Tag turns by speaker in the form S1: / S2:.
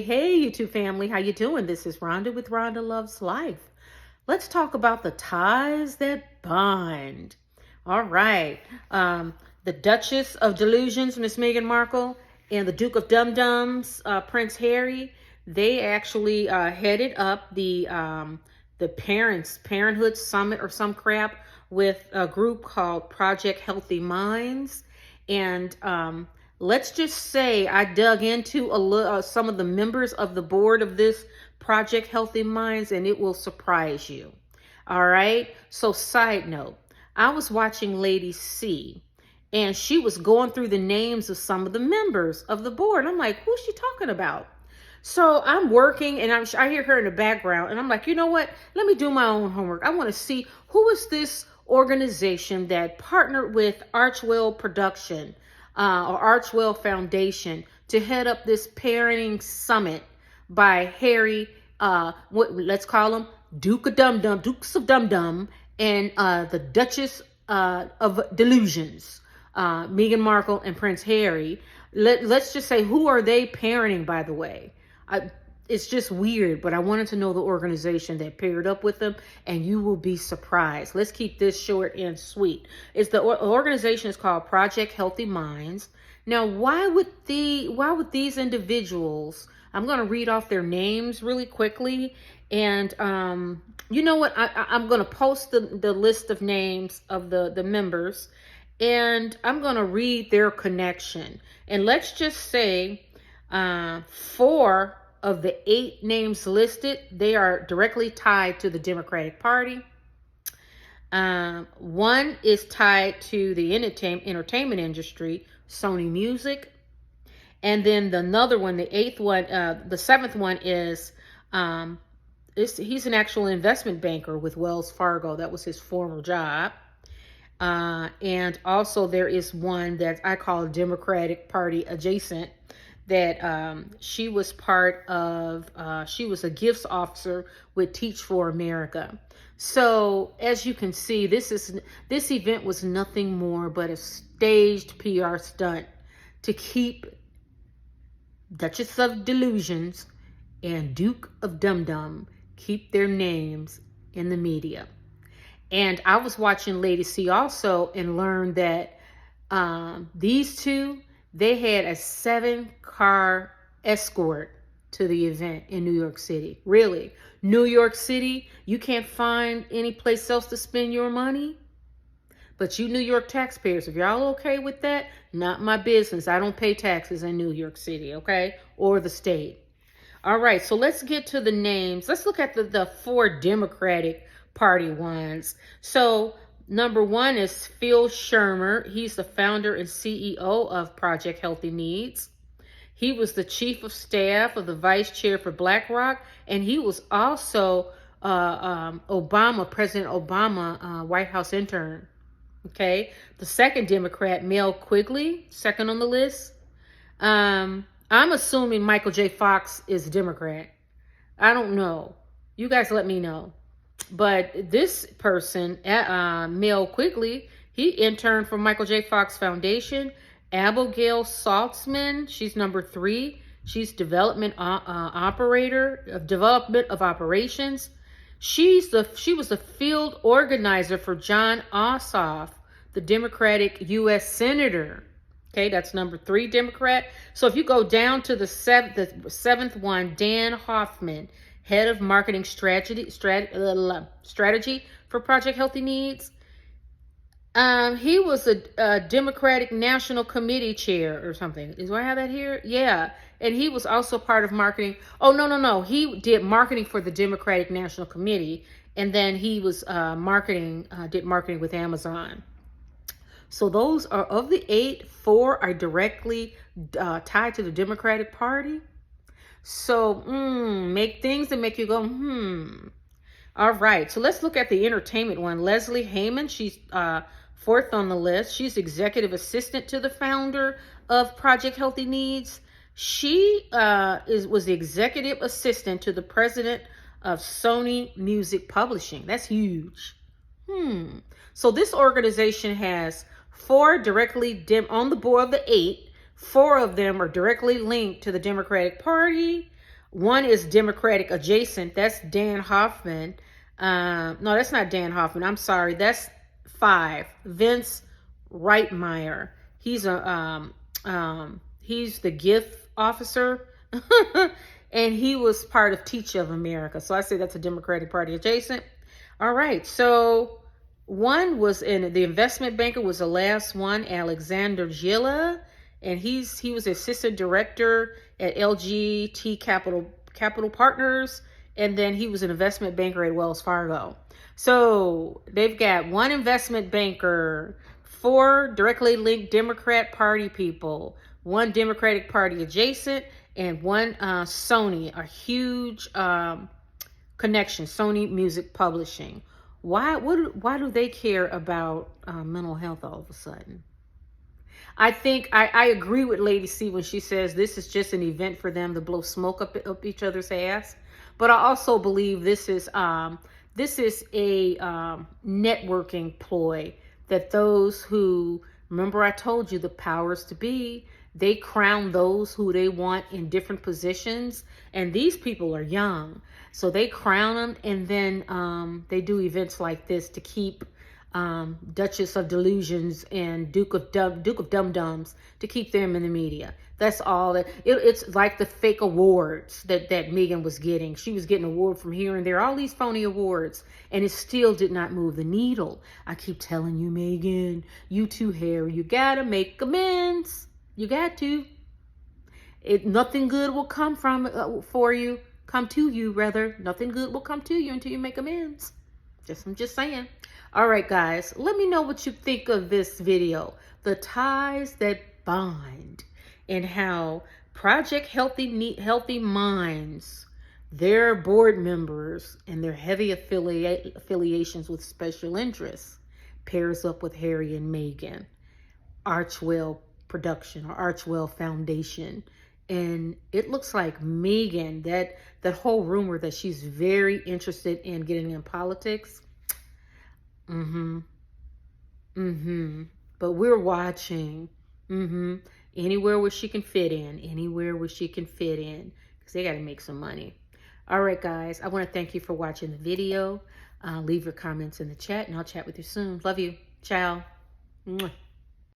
S1: Hey, YouTube family, how you doing? This is Rhonda with Rhonda Loves Life. Let's talk about the ties that bind. All right. The Duchess of Delusions, Miss Meghan Markle, and the Duke of Dum Dums, Prince Harry, they actually headed up the Parenthood Summit or some crap with a group called Project Healthy Minds. And let's just say I dug into some of the members of the board of this Project Healthy Minds, and it will surprise you. All right. So side note, I was watching Lady C, and she was going through the names of some of the members of the board. I'm like, who's she talking about? So I'm working, and I hear her in the background, and I'm like, you know what? Let me do my own homework. I want to see who is this organization that partnered with Archwell Production or Archwell Foundation to head up this parenting summit by Harry, let's call him Dukes of Dum Dum, and the Duchess of Delusions, Meghan Markle and Prince Harry. Let's just say, who are they parenting, by the way? It's just weird, but I wanted to know the organization that paired up with them, and you will be surprised. Let's keep this short and sweet. The organization is called Project Healthy Minds. Now, why would these individuals? I'm going to read off their names really quickly, and you know what? I'm going to post the list of names of the members, and I'm going to read their connection. And let's just say 4 of the 8 names listed, they are directly tied to the Democratic Party. 1 is tied to the entertainment industry, Sony Music. And then another one, the 7th one is, he's an actual investment banker with Wells Fargo. That was his former job. And also there is one that I call Democratic Party adjacent, that she was part of, she was a gifts officer with Teach for America. So as you can see, this event was nothing more but a staged PR stunt to keep Duchess of Delusions and Duke of Dum Dum keep their names in the media. And I was watching Lady C also and learned that these two, they had a 7-car escort to the event in New York City. Really? New York City, you can't find any place else to spend your money? But you New York taxpayers, if y'all okay with that, not my business. I don't pay taxes in New York City, okay? Or the state. All right, so let's get to the names. Let's look at the 4 Democratic Party ones. So number 1 is Phil Shermer. He's the founder and CEO of Project Healthy Needs. He was the chief of staff of the vice chair for BlackRock, and he was also President Obama White House intern. Okay. The 2nd Democrat, Mel Quigley, 2nd on the list. I'm assuming Michael J. Fox is a Democrat. I don't know. You guys let me know. But this person, Mel Quigley, he interned for Michael J. Fox Foundation. Abigail Saltzman, she's number 3. She's development of operations. She was the field organizer for John Ossoff, the Democratic U.S. Senator. Okay, that's number 3 Democrat. So if you go down to the 7th one, Dan Hoffman, head of marketing strategy for Project Healthy Needs. He was a Democratic National Committee chair or something. Do I have that here? Yeah. And he was also part of marketing. Oh, no. He did marketing for the Democratic National Committee. And then he was did marketing with Amazon. So those are, of the 8, 4 are directly tied to the Democratic Party. So, make things that make you go, All right, so let's look at the entertainment one. Leslie Heyman, she's 4th on the list. She's executive assistant to the founder of Project Healthy Needs. She was the executive assistant to the president of Sony Music Publishing. That's huge. So this organization has 4 directly on the board of the 8. 4 of them are directly linked to the Democratic Party. One is Democratic adjacent. That's Dan Hoffman. No, that's not Dan Hoffman. I'm sorry. That's 5. Vince Reitmeyer. He's the gift officer, and he was part of Teach of America. So I say that's a Democratic Party adjacent. All right. So one was in the investment banker was the last one, Alexander Gilla, and he was assistant director at LGT Capital Partners, and then he was an investment banker at Wells Fargo. So they've got one investment banker, 4 directly linked Democrat Party people, 1 Democratic Party adjacent, and 1 Sony, a huge connection, Sony Music Publishing. Why do they care about mental health all of a sudden? I think I agree with Lady C when she says this is just an event for them to blow smoke up each other's ass. But I also believe this is a networking ploy that those who, remember I told you the powers to be, they crown those who they want in different positions, and these people are young, so they crown them, and then they do events like this to keep Duchess of Delusions and Duke of Dum Dums, to keep them in the media. That's all. It's like the fake awards that Meghan was getting. She was getting award from here and there, all these phony awards, and it still did not move the needle. I keep telling you, Meghan, you too, Harry, you gotta make amends. You got to. Nothing good will come from come to you, rather. Nothing good will come to you until you make amends. I'm just saying. All right, guys, let me know what you think of this video. The ties that bind, and how Project Healthy Minds, their board members and their heavy affiliations with special interests, pairs up with Harry and Meghan, Archwell Production or Archwell Foundation. And it looks like Meghan, that whole rumor that she's very interested in getting in politics. But we're watching. Anywhere where she can fit in. Anywhere where she can fit in. Because they got to make some money. All right, guys. I want to thank you for watching the video. Leave your comments in the chat, and I'll chat with you soon. Love you. Ciao. Mwah.